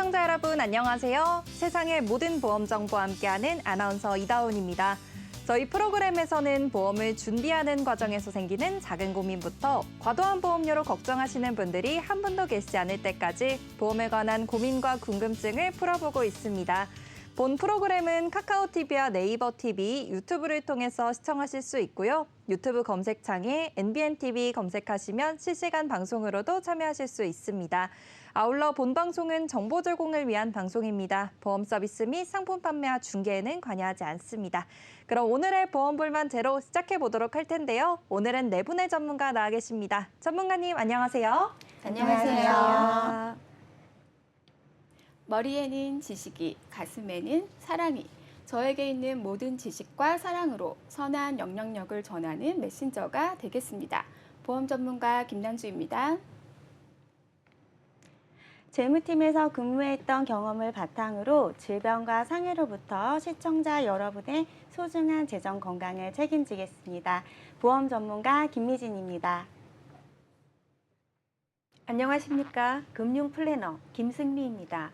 시청자 여러분 안녕하세요. 세상의 모든 보험 정보와 함께하는 아나운서 이다운입니다. 저희 프로그램에서는 보험을 준비하는 과정에서 생기는 작은 고민부터 과도한 보험료로 걱정하시는 분들이 한 분도 계시지 않을 때까지 보험에 관한 고민과 궁금증을 풀어보고 있습니다. 본 프로그램은 카카오TV와 네이버TV, 유튜브를 통해서 시청하실 수 있고요. 유튜브 검색창에 NBNTV 검색하시면 실시간 방송으로도 참여하실 수 있습니다. 아울러 본 방송은 정보 제공을 위한 방송입니다. 보험 서비스 및 상품 판매와 중개에는 관여하지 않습니다. 그럼 오늘의 보험 불만 제로 시작해 보도록 할 텐데요. 오늘은 네 분의 전문가 나와 계십니다. 전문가님 안녕하세요. 안녕하세요. 머리에는 지식이, 가슴에는 사랑이. 저에게 있는 모든 지식과 사랑으로 선한 영향력을 전하는 메신저가 되겠습니다. 보험 전문가 김난주입니다. 재무팀에서 근무했던 경험을 바탕으로 질병과 상해로부터 시청자 여러분의 소중한 재정 건강을 책임지겠습니다. 보험 전문가 김미진입니다. 안녕하십니까. 금융 플래너 김승미입니다.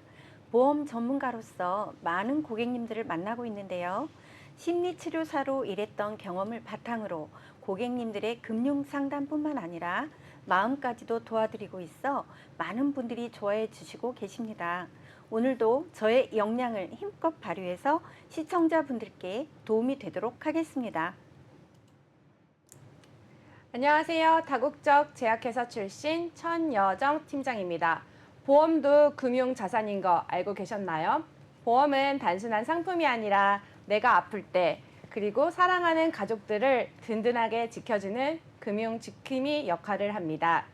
보험 전문가로서 많은 고객님들을 만나고 있는데요. 심리치료사로 일했던 경험을 바탕으로 고객님들의 금융 상담뿐만 아니라 마음까지도 도와드리고 있어 많은 분들이 좋아해 주시고 계십니다. 오늘도 저의 역량을 힘껏 발휘해서 시청자분들께 도움이 되도록 하겠습니다. 안녕하세요. 다국적 제약회사 출신 천여정 팀장입니다. 보험도 금융자산인 거 알고 계셨나요? 보험은 단순한 상품이 아니라 내가 아플 때 그리고 사랑하는 가족들을 든든하게 지켜주는 금융지킴이 역할을 합니다.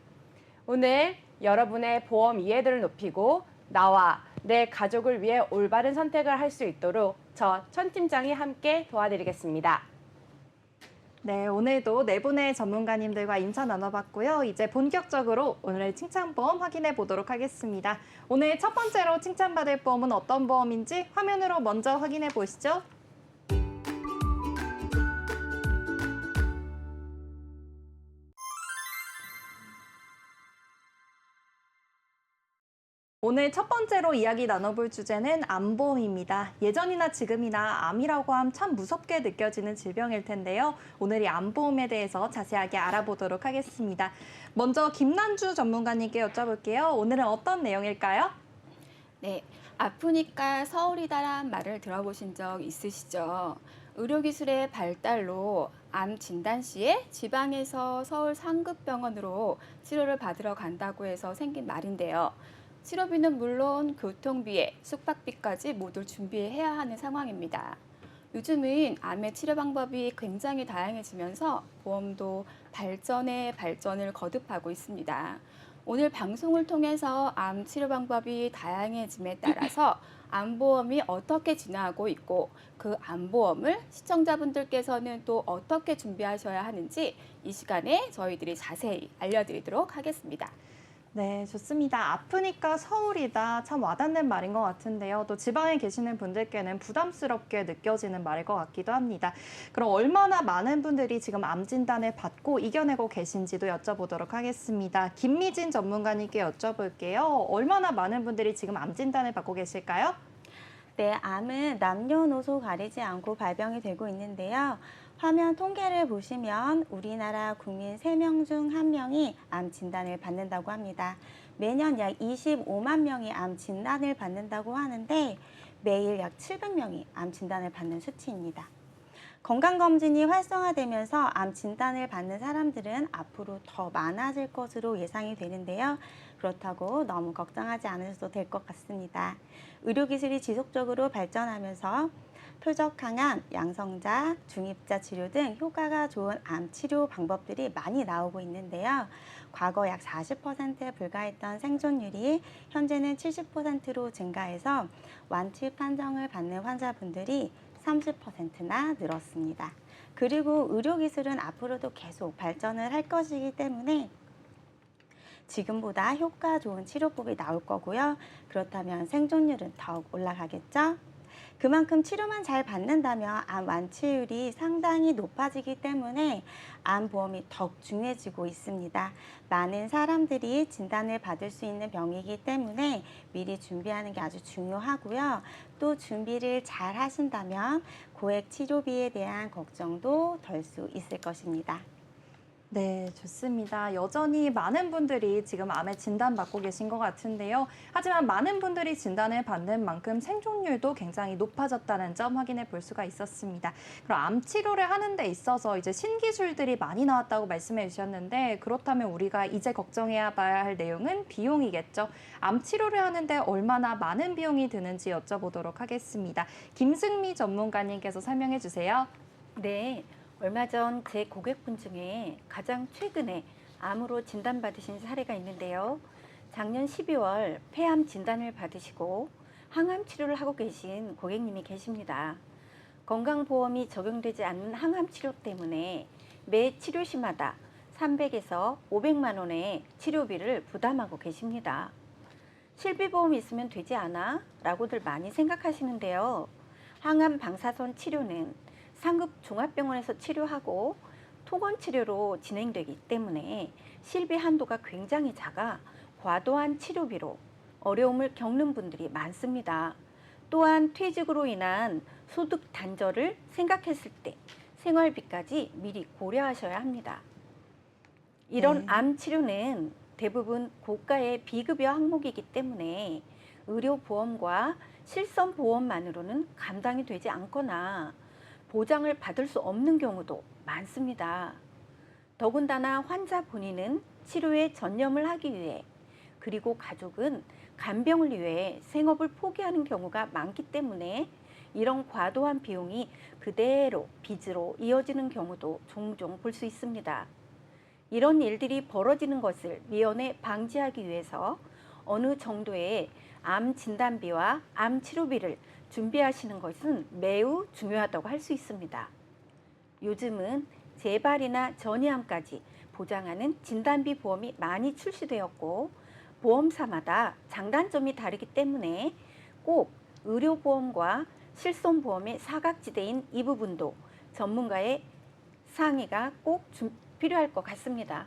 오늘 여러분의 보험 이해도를 높이고 나와 내 가족을 위해 올바른 선택을 할 수 있도록 저 천 팀장이 함께 도와드리겠습니다. 네, 오늘도 네 분의 전문가님들과 인사 나눠봤고요. 이제 본격적으로 오늘의 칭찬보험 확인해 보도록 하겠습니다. 오늘 첫 번째로 칭찬받을 보험은 어떤 보험인지 화면으로 먼저 확인해 보시죠. 오늘 첫 번째로 이야기 나눠볼 주제는 암보험입니다. 예전이나 지금이나 암이라고 하면 참 무섭게 느껴지는 질병일 텐데요. 오늘 이 암보험에 대해서 자세하게 알아보도록 하겠습니다. 먼저 김난주 전문가님께 여쭤볼게요. 오늘은 어떤 내용일까요? 네, 아프니까 서울이다란 말을 들어보신 적 있으시죠? 의료기술의 발달로 암 진단 시에 지방에서 서울 상급병원으로 치료를 받으러 간다고 해서 생긴 말인데요. 치료비는 물론 교통비에 숙박비까지 모두 준비해야 하는 상황입니다. 요즘은 암의 치료 방법이 굉장히 다양해지면서 보험도 발전에 발전을 거듭하고 있습니다. 오늘 방송을 통해서 암 치료 방법이 다양해짐에 따라서 암보험이 어떻게 진화하고 있고 그 암보험을 시청자분들께서는 또 어떻게 준비하셔야 하는지 이 시간에 저희들이 자세히 알려드리도록 하겠습니다. 네, 좋습니다. 아프니까 서울이다. 참 와닿는 말인 것 같은데요. 또 지방에 계시는 분들께는 부담스럽게 느껴지는 말일 것 같기도 합니다. 그럼 얼마나 많은 분들이 지금 암 진단을 받고 이겨내고 계신지도 여쭤보도록 하겠습니다. 김미진 전문가님께 여쭤볼게요. 얼마나 많은 분들이 지금 암 진단을 받고 계실까요? 네, 암은 남녀노소 가리지 않고 발병이 되고 있는데요. 화면 통계를 보시면 우리나라 국민 3명 중 1명이 암 진단을 받는다고 합니다. 매년 약 25만 명이 암 진단을 받는다고 하는데 매일 약 700명이 암 진단을 받는 수치입니다. 건강검진이 활성화되면서 암 진단을 받는 사람들은 앞으로 더 많아질 것으로 예상이 되는데요. 그렇다고 너무 걱정하지 않으셔도 될 것 같습니다. 의료기술이 지속적으로 발전하면서 표적 항암, 양성자, 중입자 치료 등 효과가 좋은 암 치료 방법들이 많이 나오고 있는데요. 과거 약 40%에 불과했던 생존율이 현재는 70%로 증가해서 완치 판정을 받는 환자분들이 30%나 늘었습니다. 그리고 의료기술은 앞으로도 계속 발전을 할 것이기 때문에 지금보다 효과 좋은 치료법이 나올 거고요. 그렇다면 생존율은 더욱 올라가겠죠? 그만큼 치료만 잘 받는다면 암 완치율이 상당히 높아지기 때문에 암 보험이 더욱 중요해지고 있습니다. 많은 사람들이 진단을 받을 수 있는 병이기 때문에 미리 준비하는 게 아주 중요하고요. 또 준비를 잘 하신다면 고액 치료비에 대한 걱정도 덜 수 있을 것입니다. 네, 좋습니다. 여전히 많은 분들이 지금 암에 진단받고 계신 것 같은데요. 하지만 많은 분들이 진단을 받는 만큼 생존율도 굉장히 높아졌다는 점 확인해 볼 수가 있었습니다. 그럼 암 치료를 하는 데 있어서 이제 신기술들이 많이 나왔다고 말씀해 주셨는데 그렇다면 우리가 이제 걱정해야 봐야 할 내용은 비용이겠죠. 암 치료를 하는데 얼마나 많은 비용이 드는지 여쭤보도록 하겠습니다. 김승미 전문가님께서 설명해 주세요. 네, 얼마 전 제 고객분 중에 가장 최근에 암으로 진단받으신 사례가 있는데요. 작년 12월 폐암 진단을 받으시고 항암 치료를 하고 계신 고객님이 계십니다. 건강보험이 적용되지 않는 항암 치료 때문에 매 치료 시마다 300에서 500만 원의 치료비를 부담하고 계십니다. 실비보험이 있으면 되지 않아? 라고들 많이 생각하시는데요. 항암 방사선 치료는 상급 종합병원에서 치료하고 토건 치료로 진행되기 때문에 실비 한도가 굉장히 작아 과도한 치료비로 어려움을 겪는 분들이 많습니다. 또한 퇴직으로 인한 소득 단절을 생각했을 때 생활비까지 미리 고려하셔야 합니다. 이런 네. 암 치료는 대부분 고가의 비급여 항목이기 때문에 의료보험과 실손보험만으로는 감당이 되지 않거나 보장을 받을 수 없는 경우도 많습니다. 더군다나 환자 본인은 치료에 전념을 하기 위해 그리고 가족은 간병을 위해 생업을 포기하는 경우가 많기 때문에 이런 과도한 비용이 그대로 빚으로 이어지는 경우도 종종 볼 수 있습니다. 이런 일들이 벌어지는 것을 미연에 방지하기 위해서 어느 정도의 암 진단비와 암 치료비를 준비하시는 것은 매우 중요하다고 할 수 있습니다. 요즘은 재발이나 전이암까지 보장하는 진단비 보험이 많이 출시되었고 보험사마다 장단점이 다르기 때문에 꼭 의료보험과 실손보험의 사각지대인 이 부분도 전문가의 상의가 꼭 필요할 것 같습니다.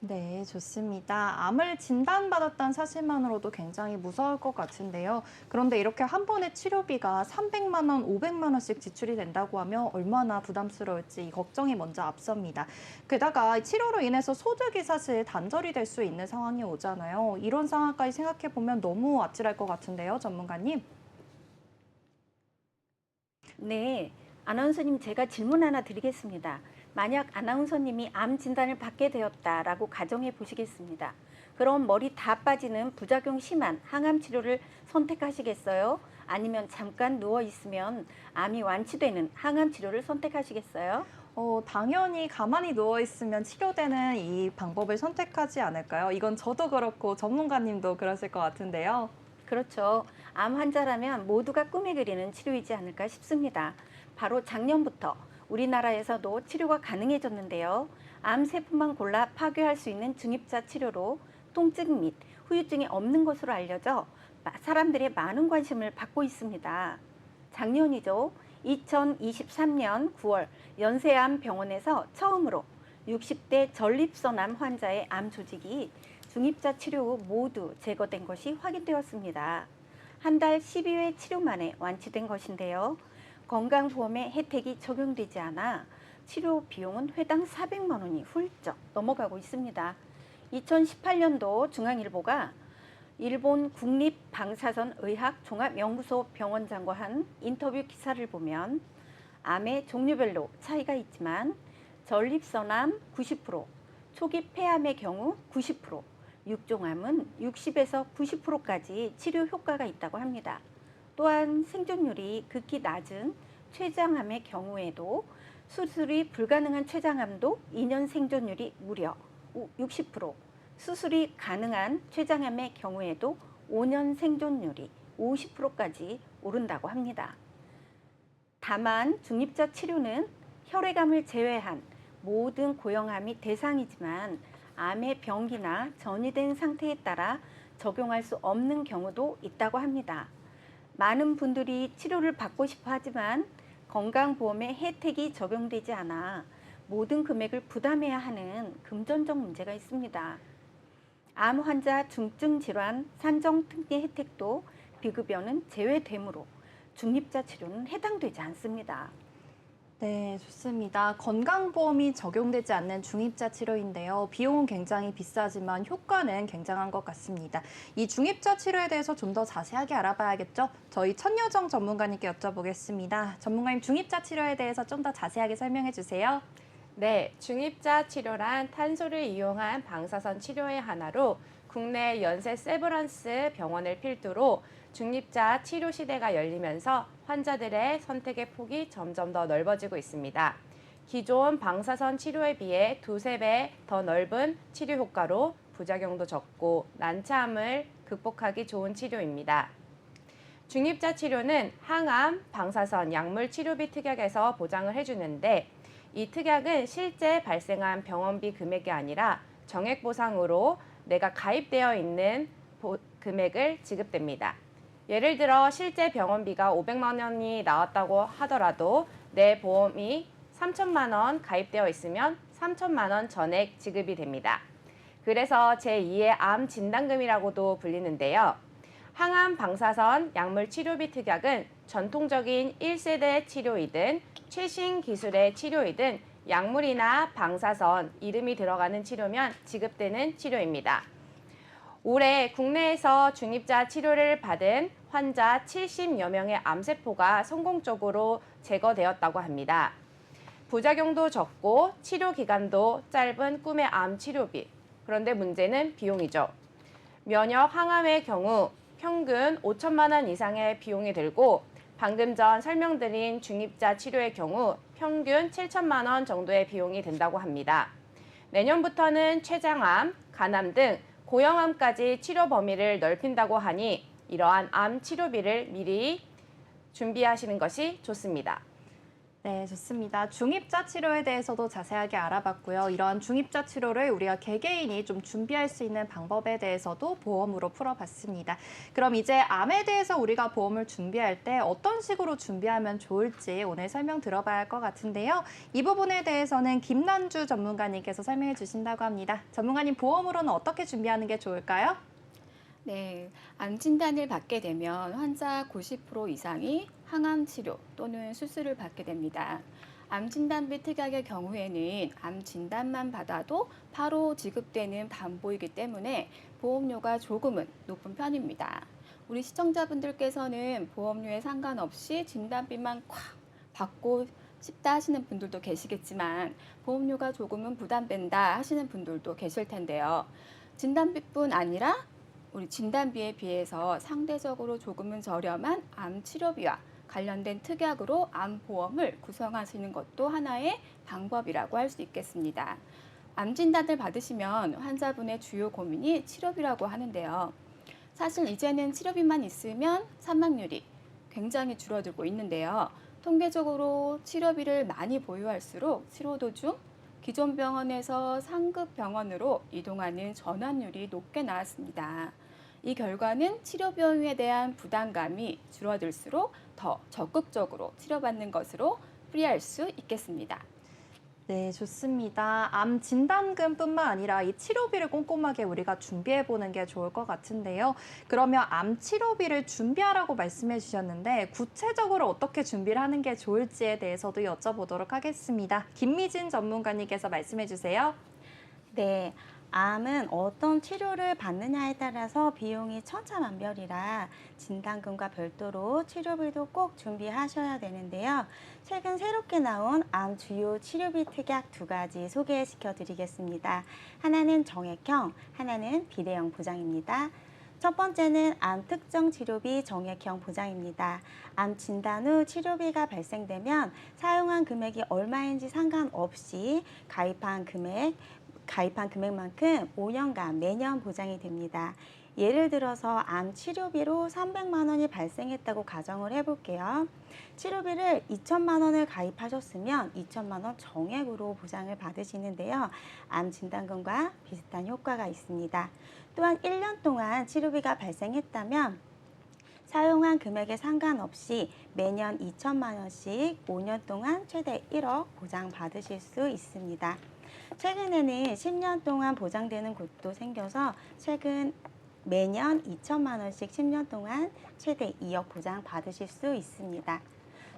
네, 좋습니다. 암을 진단받았다는 사실만으로도 굉장히 무서울 것 같은데요. 그런데 이렇게 한 번에 치료비가 300만 원, 500만 원씩 지출이 된다고 하면 얼마나 부담스러울지 이 걱정이 먼저 앞섭니다. 게다가 치료로 인해서 소득이 사실 단절이 될 수 있는 상황이 오잖아요. 이런 상황까지 생각해 보면 너무 아찔할 것 같은데요, 전문가님. 네, 아나운서님 제가 질문 하나 드리겠습니다. 만약 아나운서님이 암 진단을 받게 되었다라고 가정해 보시겠습니다. 그럼 머리 다 빠지는 부작용 심한 항암 치료를 선택하시겠어요? 아니면 잠깐 누워 있으면 암이 완치되는 항암 치료를 선택하시겠어요? 당연히 가만히 누워 있으면 치료되는 이 방법을 선택하지 않을까요? 이건 저도 그렇고 전문가님도 그러실 것 같은데요. 그렇죠. 암 환자라면 모두가 꿈에 그리는 치료이지 않을까 싶습니다. 바로 작년부터 우리나라에서도 치료가 가능해졌는데요. 암 세포만 골라 파괴할 수 있는 중입자 치료로 통증 및 후유증이 없는 것으로 알려져 사람들의 많은 관심을 받고 있습니다. 작년이죠. 2023년 9월 연세암 병원에서 처음으로 60대 전립선암 환자의 암 조직이 중입자 치료 후 모두 제거된 것이 확인되었습니다. 한 달 12회 치료 만에 완치된 것인데요. 건강보험의 혜택이 적용되지 않아 치료 비용은 회당 400만 원이 훌쩍 넘어가고 있습니다. 2018년도 중앙일보가 일본 국립방사선의학종합연구소 병원장과 한 인터뷰 기사를 보면 암의 종류별로 차이가 있지만 전립선암 90%, 초기 폐암의 경우 90%, 육종암은 60에서 90%까지 치료 효과가 있다고 합니다. 또한 생존율이 극히 낮은 췌장암의 경우에도 수술이 불가능한 췌장암도 2년 생존율이 무려 60%, 수술이 가능한 췌장암의 경우에도 5년 생존율이 50%까지 오른다고 합니다. 다만 중입자 치료는 혈액암을 제외한 모든 고형암이 대상이지만 암의 병기나 전이된 상태에 따라 적용할 수 없는 경우도 있다고 합니다. 많은 분들이 치료를 받고 싶어 하지만 건강보험의 혜택이 적용되지 않아 모든 금액을 부담해야 하는 금전적 문제가 있습니다. 암 환자 중증 질환 산정 특례 혜택도 비급여는 제외되므로 중립자 치료는 해당되지 않습니다. 네, 좋습니다. 건강보험이 적용되지 않는 중입자 치료인데요. 비용은 굉장히 비싸지만 효과는 굉장한 것 같습니다. 이 중입자 치료에 대해서 좀 더 자세하게 알아봐야겠죠? 저희 천여정 전문가님께 여쭤보겠습니다. 전문가님, 중입자 치료에 대해서 좀 더 자세하게 설명해 주세요. 네, 중입자 치료란 탄소를 이용한 방사선 치료의 하나로 국내 연세 세브란스 병원을 필두로 중립자 치료 시대가 열리면서 환자들의 선택의 폭이 점점 더 넓어지고 있습니다. 기존 방사선 치료에 비해 두세 배 더 넓은 치료 효과로 부작용도 적고 난차암을 극복하기 좋은 치료입니다. 중입자 치료는 항암, 방사선, 약물 치료비 특약에서 보장을 해주는데 이 특약은 실제 발생한 병원비 금액이 아니라 정액 보상으로 내가 가입되어 있는 금액을 지급됩니다. 예를 들어 실제 병원비가 500만 원이 나왔다고 하더라도 내 보험이 3천만 원 가입되어 있으면 3천만 원 전액 지급이 됩니다. 그래서 제2의 암 진단금이라고도 불리는데요. 항암 방사선 약물 치료비 특약은 전통적인 1세대 치료이든 최신 기술의 치료이든 약물이나 방사선 이름이 들어가는 치료면 지급되는 치료입니다. 올해 국내에서 중입자 치료를 받은 환자 70여 명의 암세포가 성공적으로 제거되었다고 합니다. 부작용도 적고 치료 기간도 짧은 꿈의 암 치료비. 그런데 문제는 비용이죠. 면역 항암의 경우 평균 5천만 원 이상의 비용이 들고 방금 전 설명드린 중입자 치료의 경우 평균 7천만 원 정도의 비용이 든다고 합니다. 내년부터는 췌장암, 간암 등 고형암까지 치료 범위를 넓힌다고 하니 이러한 암 치료비를 미리 준비하시는 것이 좋습니다. 네, 좋습니다. 중입자 치료에 대해서도 자세하게 알아봤고요. 이러한 중입자 치료를 우리가 개개인이 좀 준비할 수 있는 방법에 대해서도 보험으로 풀어봤습니다. 그럼 이제 암에 대해서 우리가 보험을 준비할 때 어떤 식으로 준비하면 좋을지 오늘 설명 들어봐야 할 것 같은데요. 이 부분에 대해서는 김난주 전문가님께서 설명해 주신다고 합니다. 전문가님, 보험으로는 어떻게 준비하는 게 좋을까요? 네, 암 진단을 받게 되면 환자 90% 이상이 항암 치료 또는 수술을 받게 됩니다. 암 진단비 특약의 경우에는 암 진단만 받아도 바로 지급되는 담보이기 때문에 보험료가 조금은 높은 편입니다. 우리 시청자분들께서는 보험료에 상관없이 진단비만 콱 받고 싶다 하시는 분들도 계시겠지만 보험료가 조금은 부담된다 하시는 분들도 계실 텐데요. 진단비뿐 아니라 우리 진단비에 비해서 상대적으로 조금은 저렴한 암 치료비와 관련된 특약으로 암 보험을 구성하시는 것도 하나의 방법이라고 할 수 있겠습니다. 암 진단을 받으시면 환자분의 주요 고민이 치료비라고 하는데요. 사실 이제는 치료비만 있으면 사망률이 굉장히 줄어들고 있는데요. 통계적으로 치료비를 많이 보유할수록 치료 도중 기존 병원에서 상급 병원으로 이동하는 전환율이 높게 나왔습니다. 이 결과는 치료 비용에 대한 부담감이 줄어들수록 더 적극적으로 치료받는 것으로 풀이할 수 있겠습니다. 네, 좋습니다. 암 진단금뿐만 아니라 이 치료비를 꼼꼼하게 우리가 준비해보는 게 좋을 것 같은데요. 그러면 암 치료비를 준비하라고 말씀해 주셨는데 구체적으로 어떻게 준비를 하는 게 좋을지에 대해서도 여쭤보도록 하겠습니다. 김미진 전문가님께서 말씀해 주세요. 네, 암은 어떤 치료를 받느냐에 따라서 비용이 천차만별이라 진단금과 별도로 치료비도 꼭 준비하셔야 되는데요. 최근 새롭게 나온 암 주요 치료비 특약 2가지 소개시켜 드리겠습니다. 하나는 정액형, 하나는 비례형 보장입니다. 첫 번째는 암 특정 치료비 정액형 보장입니다. 암 진단 후 치료비가 발생되면 사용한 금액이 얼마인지 상관없이 가입한 금액만큼 5년간 매년 보장이 됩니다. 예를 들어서 암 치료비로 300만 원이 발생했다고 가정을 해볼게요. 치료비를 2천만 원을 가입하셨으면 2천만 원 정액으로 보장을 받으시는데요. 암 진단금과 비슷한 효과가 있습니다. 또한 1년 동안 치료비가 발생했다면 사용한 금액에 상관없이 매년 2천만 원씩 5년 동안 최대 1억 보장받으실 수 있습니다. 최근에는 10년 동안 보장되는 곳도 생겨서 최근 매년 2천만 원씩 10년 동안 최대 2억 보장받으실 수 있습니다.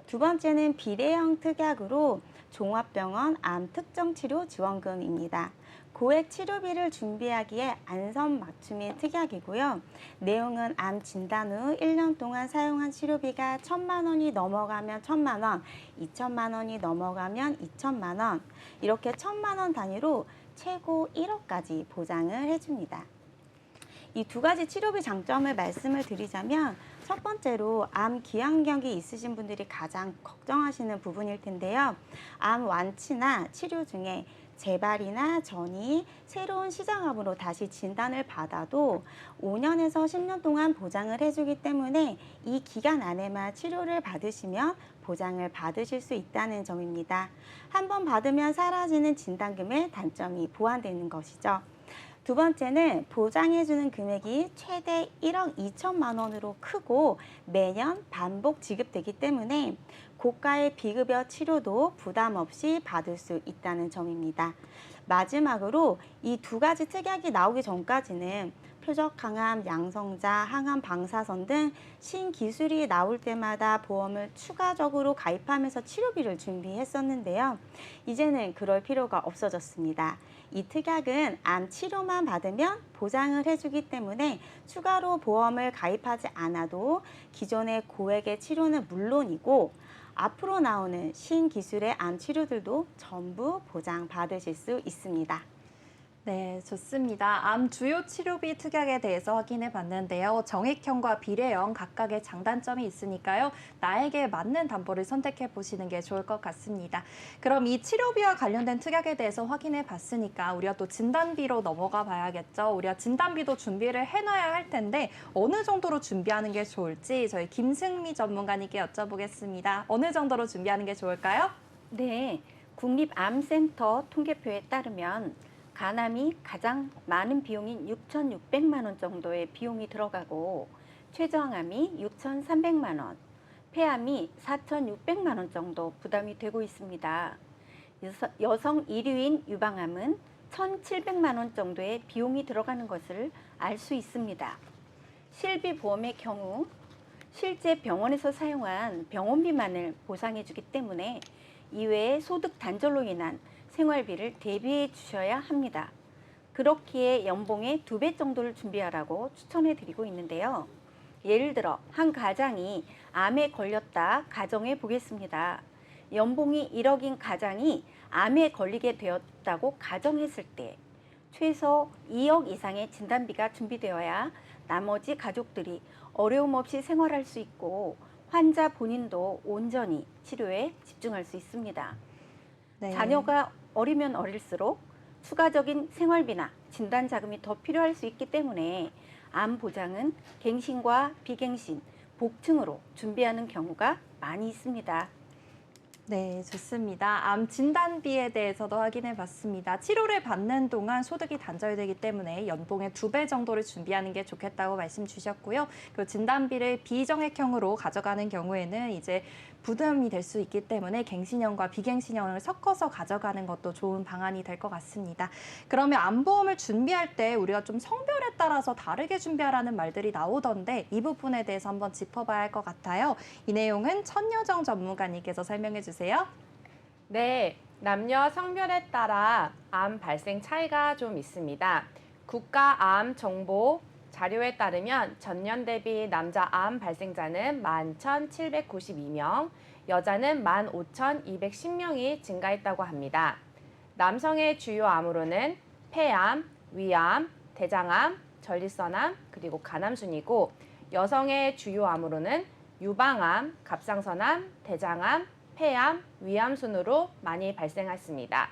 두 번째는 비례형 특약으로 종합병원 암 특정치료 지원금입니다. 고액 치료비를 준비하기에 안선 맞춤인 특약이고요. 내용은 암 진단 후 1년 동안 사용한 치료비가 1,000만 원이 넘어가면 1,000만 원, 2천만 원이 넘어가면 2천만 원, 이렇게 1,000만 원 단위로 최고 1억까지 보장을 해줍니다. 이 두 가지 치료비 장점을 말씀을 드리자면 첫 번째로 암 기형격이 있으신 분들이 가장 걱정하시는 부분일 텐데요. 암 완치나 치료 중에 재발이나 전이 새로운 시장암으로 다시 진단을 받아도 5년에서 10년 동안 보장을 해주기 때문에 이 기간 안에만 치료를 받으시면 보장을 받으실 수 있다는 점입니다. 한 번 받으면 사라지는 진단금의 단점이 보완되는 것이죠. 두 번째는 보장해주는 금액이 최대 1억 2천만 원으로 크고 매년 반복 지급되기 때문에 고가의 비급여 치료도 부담 없이 받을 수 있다는 점입니다. 마지막으로 이 두 가지 특약이 나오기 전까지는 표적항암, 양성자, 항암 방사선 등 신기술이 나올 때마다 보험을 추가적으로 가입하면서 치료비를 준비했었는데요. 이제는 그럴 필요가 없어졌습니다. 이 특약은 암 치료만 받으면 보장을 해주기 때문에 추가로 보험을 가입하지 않아도 기존의 고액의 치료는 물론이고 앞으로 나오는 신기술의 암 치료들도 전부 보장받으실 수 있습니다. 네, 좋습니다. 암 주요 치료비 특약에 대해서 확인해 봤는데요. 정액형과 비례형 각각의 장단점이 있으니까요. 나에게 맞는 담보를 선택해 보시는 게 좋을 것 같습니다. 그럼 이 치료비와 관련된 특약에 대해서 확인해 봤으니까 우리가 또 진단비로 넘어가 봐야겠죠. 우리가 진단비도 준비를 해놔야 할 텐데 어느 정도로 준비하는 게 좋을지 저희 김승미 전문가님께 여쭤보겠습니다. 어느 정도로 준비하는 게 좋을까요? 네, 국립암센터 통계표에 따르면 간암이 가장 많은 비용인 6,600만 원 정도의 비용이 들어가고 췌장암이 6,300만 원, 폐암이 4,600만 원 정도 부담이 되고 있습니다. 여성 1위인 유방암은 1,700만 원 정도의 비용이 들어가는 것을 알 수 있습니다. 실비보험의 경우 실제 병원에서 사용한 병원비만을 보상해주기 때문에 이외에 소득 단절로 인한 생활비를 대비해 주셔야 합니다. 그렇기에 연봉의 2배 정도를 준비하라고 추천해 드리고 있는데요. 예를 들어 한 가장이 암에 걸렸다 가정해 보겠습니다. 연봉이 1억인 가장이 암에 걸리게 되었다고 가정했을 때 최소 2억 이상의 진단비가 준비되어야 나머지 가족들이 어려움 없이 생활할 수 있고 환자 본인도 온전히 치료에 집중할 수 있습니다. 네. 자녀가 어리면 어릴수록 추가적인 생활비나 진단 자금이 더 필요할 수 있기 때문에 암 보장은 갱신과 비갱신, 복층으로 준비하는 경우가 많이 있습니다. 네, 좋습니다. 암 진단비에 대해서도 확인해 봤습니다. 치료를 받는 동안 소득이 단절되기 때문에 연봉의 2배 정도를 준비하는 게 좋겠다고 말씀 주셨고요. 그 진단비를 비정액형으로 가져가는 경우에는 이제 부담이 될 수 있기 때문에 갱신형과 비갱신형을 섞어서 가져가는 것도 좋은 방안이 될 것 같습니다. 그러면 암보험을 준비할 때 우리가 좀 성별에 따라서 다르게 준비하라는 말들이 나오던데 이 부분에 대해서 한번 짚어봐야 할 것 같아요. 이 내용은 천여정 전문가님께서 설명해 주세요. 네, 남녀 성별에 따라 암 발생 차이가 좀 있습니다. 국가암 정보 자료에 따르면 전년 대비 남자 암 발생자는 11,792명, 여자는 15,210명이 증가했다고 합니다. 남성의 주요 암으로는 폐암, 위암, 대장암, 전립선암, 그리고 간암 순이고 여성의 주요 암으로는 유방암, 갑상선암, 대장암, 폐암, 위암 순으로 많이 발생했습니다.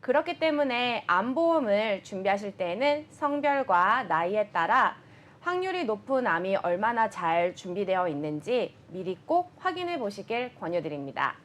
그렇기 때문에 암보험을 준비하실 때에는 성별과 나이에 따라 확률이 높은 암이 얼마나 잘 준비되어 있는지 미리 꼭 확인해 보시길 권유드립니다.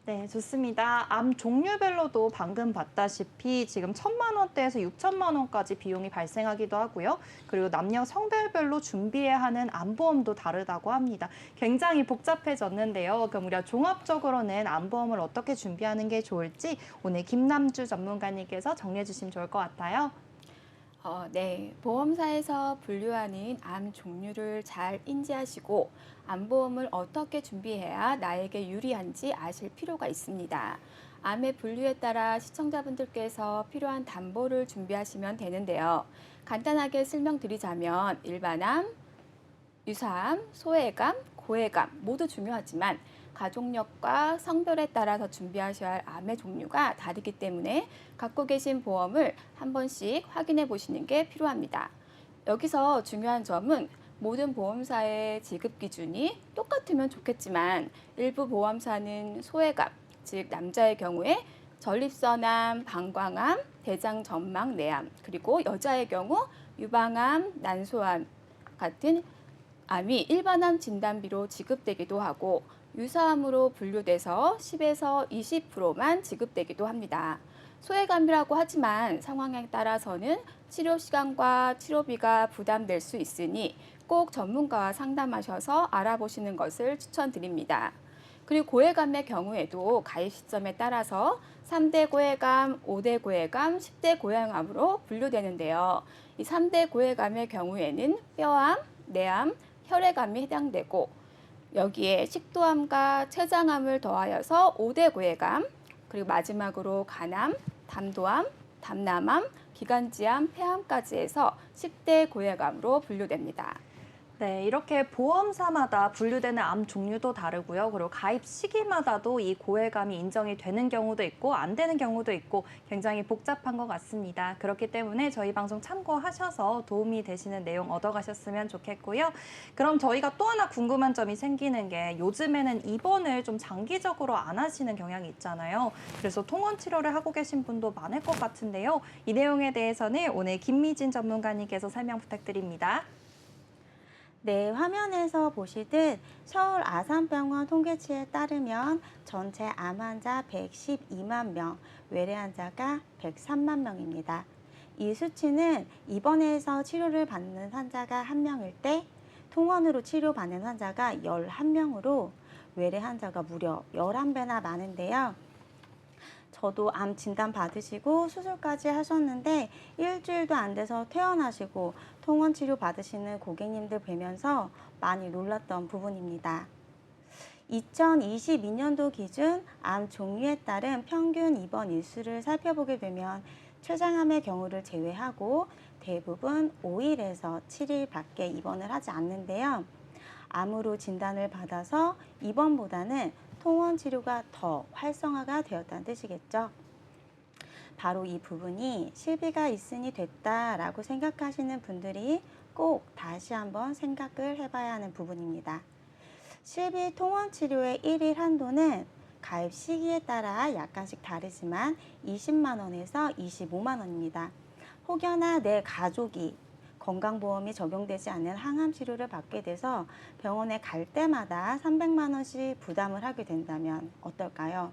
네, 좋습니다. 암 종류별로도 방금 봤다시피 지금 1,000만 원대에서 6천만 원까지 비용이 발생하기도 하고요. 그리고 남녀 성별별로 준비해야 하는 암보험도 다르다고 합니다. 굉장히 복잡해졌는데요. 그럼 우리가 종합적으로는 암보험을 어떻게 준비하는 게 좋을지 오늘 김남주 전문가님께서 정리해 주시면 좋을 것 같아요. 네. 보험사에서 분류하는 암 종류를 잘 인지하시고 암보험을 어떻게 준비해야 나에게 유리한지 아실 필요가 있습니다. 암의 분류에 따라 시청자분들께서 필요한 담보를 준비하시면 되는데요. 간단하게 설명드리자면 일반암, 유사암, 소외감, 고해감 모두 중요하지만 가족력과 성별에 따라서 준비하셔야 할 암의 종류가 다르기 때문에 갖고 계신 보험을 한 번씩 확인해 보시는 게 필요합니다. 여기서 중요한 점은 모든 보험사의 지급 기준이 똑같으면 좋겠지만 일부 보험사는 소외감, 즉 남자의 경우에 전립선암, 방광암, 대장 점막 내암, 그리고 여자의 경우 유방암, 난소암 같은 암이 일반암 진단비로 지급되기도 하고 유사암으로 분류돼서 10에서 20%만 지급되기도 합니다. 소외감이라고 하지만 상황에 따라서는 치료 시간과 치료비가 부담될 수 있으니 꼭 전문가와 상담하셔서 알아보시는 것을 추천드립니다. 그리고 고해감의 경우에도 가입 시점에 따라서 3대 고해감, 5대 고해감, 10대 고해감으로 분류되는데요. 이 3대 고해감의 경우에는 뼈암, 뇌암, 혈액암이 해당되고 여기에 식도암과 췌장암을 더하여서 5대 고해감, 그리고 마지막으로 간암, 담도암, 담남암, 기관지암, 폐암까지 해서 10대 고해감으로 분류됩니다. 네, 이렇게 보험사마다 분류되는 암 종류도 다르고요. 그리고 가입 시기마다도 이 고해감이 인정이 되는 경우도 있고 안 되는 경우도 있고 굉장히 복잡한 것 같습니다. 그렇기 때문에 저희 방송 참고하셔서 도움이 되시는 내용 얻어가셨으면 좋겠고요. 그럼 저희가 또 하나 궁금한 점이 생기는 게 요즘에는 입원을 좀 장기적으로 안 하시는 경향이 있잖아요. 그래서 통원 치료를 하고 계신 분도 많을 것 같은데요. 이 내용에 대해서는 오늘 김미진 전문가님께서 설명 부탁드립니다. 네, 화면에서 보시듯 서울 아산병원 통계치에 따르면 전체 암 환자 112만 명, 외래 환자가 103만 명입니다. 이 수치는 입원해서 치료를 받는 환자가 1명일 때 통원으로 치료받는 환자가 11명으로 외래 환자가 무려 11배나 많은데요. 저도 암 진단 받으시고 수술까지 하셨는데 일주일도 안 돼서 퇴원하시고 통원 치료 받으시는 고객님들 뵈면서 많이 놀랐던 부분입니다. 2022년도 기준 암 종류에 따른 평균 입원 일수를 살펴보게 되면 췌장암의 경우를 제외하고 대부분 5일에서 7일밖에 입원을 하지 않는데요. 암으로 진단을 받아서 입원보다는 통원 치료가 더 활성화가 되었다는 뜻이겠죠. 바로 이 부분이 실비가 있으니 됐다라고 생각하시는 분들이 꼭 다시 한번 생각을 해봐야 하는 부분입니다. 실비 통원 치료의 1일 한도는 가입 시기에 따라 약간씩 다르지만 20만 원에서 25만 원입니다. 혹여나 내 가족이 건강보험이 적용되지 않는 항암 치료를 받게 돼서 병원에 갈 때마다 300만 원씩 부담을 하게 된다면 어떨까요?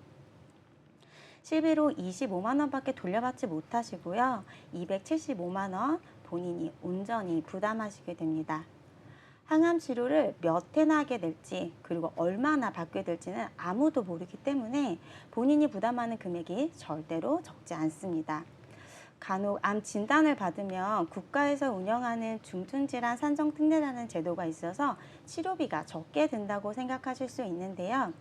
실비로 25만 원밖에 돌려받지 못하시고요. 275만 원 본인이 온전히 부담하시게 됩니다. 항암 치료를 몇 회나 하게 될지 그리고 얼마나 받게 될지는 아무도 모르기 때문에 본인이 부담하는 금액이 절대로 적지 않습니다. 간혹 암 진단을 받으면 국가에서 운영하는 중증질환 산정특례라는 제도가 있어서 치료비가 적게 든다고 생각하실 수 있는데요.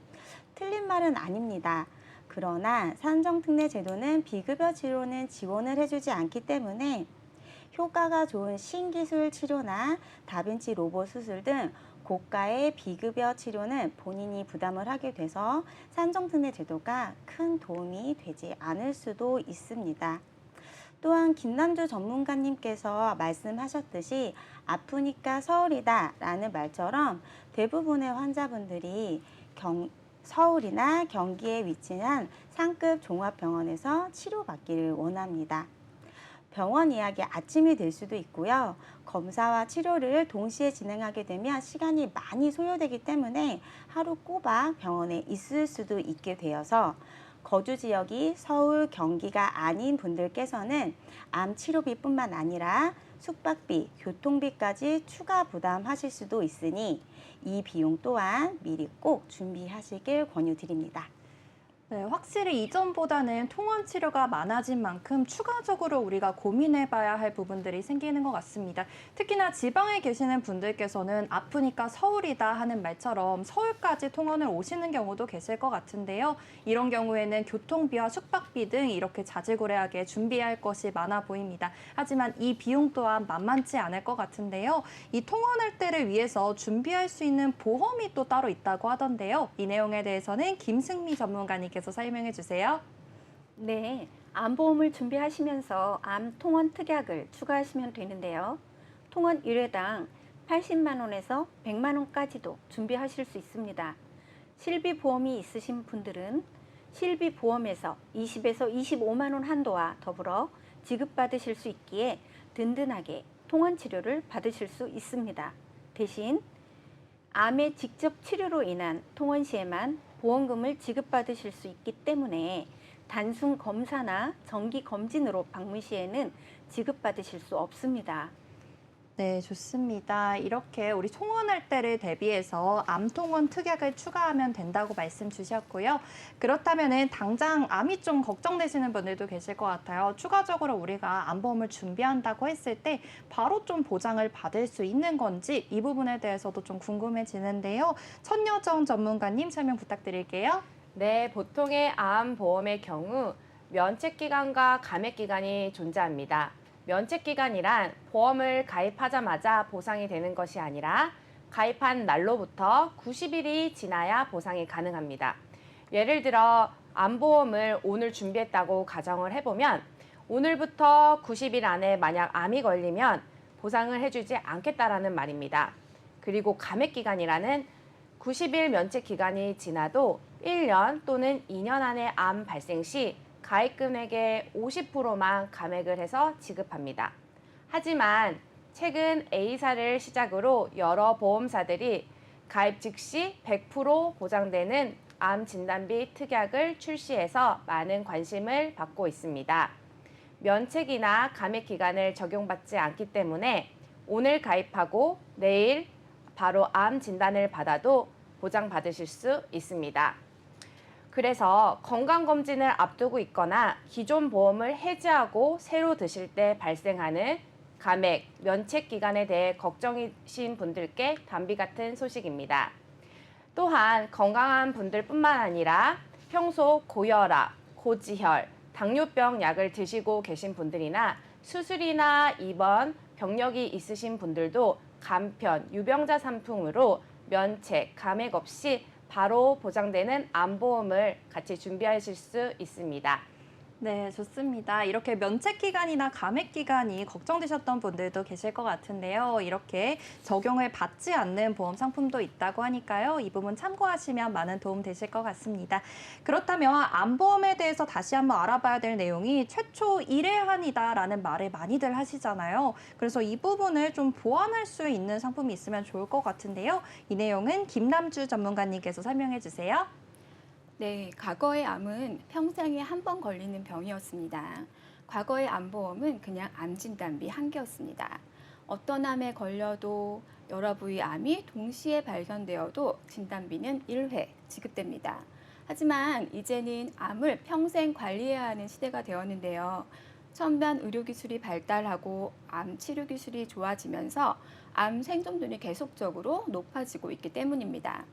틀린 말은 아닙니다. 그러나 산정특례 제도는 비급여 치료는 지원을 해주지 않기 때문에 효과가 좋은 신기술 치료나 다빈치 로봇 수술 등 고가의 비급여 치료는 본인이 부담을 하게 돼서 산정특례 제도가 큰 도움이 되지 않을 수도 있습니다. 또한 김남주 전문가님께서 말씀하셨듯이 아프니까 서울이다 라는 말처럼 대부분의 환자분들이 서울이나 경기에 위치한 상급 종합병원에서 치료받기를 원합니다. 병원 예약이 아침이 될 수도 있고요. 검사와 치료를 동시에 진행하게 되면 시간이 많이 소요되기 때문에 하루 꼬박 병원에 있을 수도 있게 되어서 거주 지역이 서울, 경기가 아닌 분들께서는 암 치료비뿐만 아니라 숙박비, 교통비까지 추가 부담하실 수도 있으니 이 비용 또한 미리 꼭 준비하시길 권유드립니다. 네, 확실히 이전보다는 통원 치료가 많아진 만큼 추가적으로 우리가 고민해봐야 할 부분들이 생기는 것 같습니다. 특히나 지방에 계시는 분들께서는 아프니까 서울이다 하는 말처럼 서울까지 통원을 오시는 경우도 계실 것 같은데요. 이런 경우에는 교통비와 숙박비 등 이렇게 자질구레하게 준비할 것이 많아 보입니다. 하지만 이 비용 또한 만만치 않을 것 같은데요. 이 통원할 때를 위해서 준비할 수 있는 보험이 또 따로 있다고 하던데요. 이 내용에 대해서는 김승미 전문가님께서 설명해 주세요. 네, 암보험을 준비하시면서 암 통원 특약을 추가하시면 되는데요. 통원 1회당 80만 원에서 100만 원까지도 준비하실 수 있습니다. 실비보험이 있으신 분들은 실비보험에서 20에서 25만 원 한도와 더불어 지급받으실 수 있기에 든든하게 통원 치료를 받으실 수 있습니다. 대신 암의 직접 치료로 인한 통원 시에만 보험금을 지급받으실 수 있기 때문에 단순 검사나 정기 검진으로 방문 시에는 지급받으실 수 없습니다. 네, 좋습니다. 이렇게 우리 통원할 때를 대비해서 암통원 특약을 추가하면 된다고 말씀 주셨고요. 그렇다면은 당장 암이 좀 걱정되시는 분들도 계실 것 같아요. 추가적으로 우리가 암보험을 준비한다고 했을 때 바로 좀 보장을 받을 수 있는 건지 이 부분에 대해서도 좀 궁금해지는데요. 천여정 전문가님 설명 부탁드릴게요. 네, 보통의 암보험의 경우 면책기간과 감액기간이 존재합니다. 면책기간이란 보험을 가입하자마자 보상이 되는 것이 아니라 가입한 날로부터 90일이 지나야 보상이 가능합니다. 예를 들어 암보험을 오늘 준비했다고 가정을 해보면 오늘부터 90일 안에 만약 암이 걸리면 보상을 해주지 않겠다라는 말입니다. 그리고 감액기간이라는 90일 면책기간이 지나도 1년 또는 2년 안에 암 발생 시 가입 금액의 50%만 감액을 해서 지급합니다. 하지만 최근 A사를 시작으로 여러 보험사들이 가입 즉시 100% 보장되는 암 진단비 특약을 출시해서 많은 관심을 받고 있습니다. 면책이나 감액 기간을 적용받지 않기 때문에 오늘 가입하고 내일 바로 암 진단을 받아도 보장받으실 수 있습니다. 그래서 건강검진을 앞두고 있거나 기존 보험을 해지하고 새로 드실 때 발생하는 감액, 면책 기간에 대해 걱정이신 분들께 담비 같은 소식입니다. 또한 건강한 분들뿐만 아니라 평소 고혈압, 고지혈, 당뇨병 약을 드시고 계신 분들이나 수술이나 입원, 병력이 있으신 분들도 간편, 유병자 상품으로 면책, 감액 없이 바로 보장되는 암보험을 같이 준비하실 수 있습니다. 네, 좋습니다. 이렇게 면책 기간이나 감액 기간이 걱정되셨던 분들도 계실 것 같은데요. 이렇게 적용을 받지 않는 보험 상품도 있다고 하니까요. 이 부분 참고하시면 많은 도움 되실 것 같습니다. 그렇다면 암보험에 대해서 다시 한번 알아봐야 될 내용이 최초 1회한이다라는 말을 많이들 하시잖아요. 그래서 이 부분을 좀 보완할 수 있는 상품이 있으면 좋을 것 같은데요. 이 내용은 김남주 전문가님께서 설명해 주세요. 네, 과거의 암은 평생에 한 번 걸리는 병이었습니다. 과거의 암보험은 그냥 암 진단비 한 개였습니다. 어떤 암에 걸려도 여러 부위 암이 동시에 발견되어도 진단비는 1회 지급됩니다. 하지만 이제는 암을 평생 관리해야 하는 시대가 되었는데요. 첨단 의료기술이 발달하고 암 치료 기술이 좋아지면서 암 생존율이 계속적으로 높아지고 있기 때문입니다.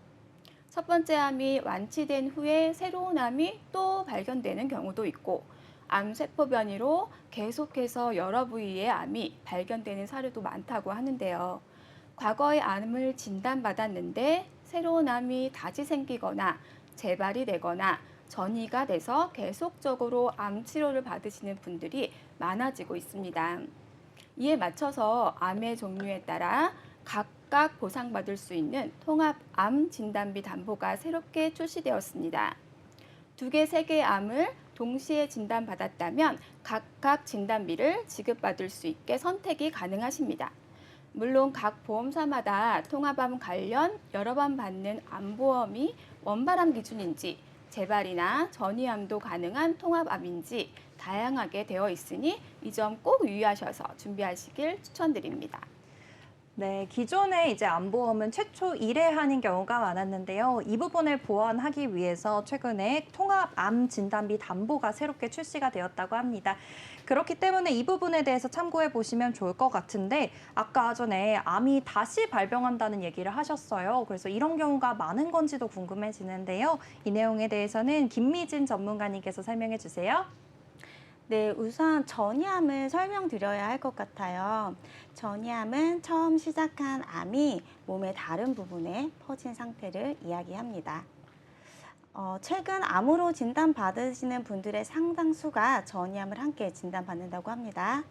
첫 번째 암이 완치된 후에 새로운 암이 또 발견되는 경우도 있고 암세포 변이로 계속해서 여러 부위의 암이 발견되는 사례도 많다고 하는데요. 과거의 암을 진단받았는데 새로운 암이 다시 생기거나 재발이 되거나 전이가 돼서 계속적으로 암 치료를 받으시는 분들이 많아지고 있습니다. 이에 맞춰서 암의 종류에 따라 각각 보상받을 수 있는 통합 암 진단비 담보가 새롭게 출시되었습니다. 2개, 3개의 암을 동시에 진단받았다면 각각 진단비를 지급받을 수 있게 선택이 가능하십니다. 물론 각 보험사마다 통합암 관련 여러 번 받는 암보험이 원발암 기준인지 재발이나 전이암도 가능한 통합암인지 다양하게 되어 있으니 이 점 꼭 유의하셔서 준비하시길 추천드립니다. 네, 기존에 이제 암보험은 최초 1회하는 경우가 많았는데요. 이 부분을 보완하기 위해서 최근에 통합암 진단비 담보가 새롭게 출시가 되었다고 합니다. 그렇기 때문에 이 부분에 대해서 참고해 보시면 좋을 것 같은데 아까 전에 암이 다시 발병한다는 얘기를 하셨어요. 그래서 이런 경우가 많은 건지도 궁금해지는데요. 이 내용에 대해서는 김미진 전문가님께서 설명해 주세요. 네, 우선 전이암을 설명드려야 할 것 같아요. 전이암은 처음 시작한 암이 몸의 다른 부분에 퍼진 상태를 이야기합니다. 최근 암으로 진단받으시는 분들의 상당수가 전이암을 함께 진단받는다고 합니다.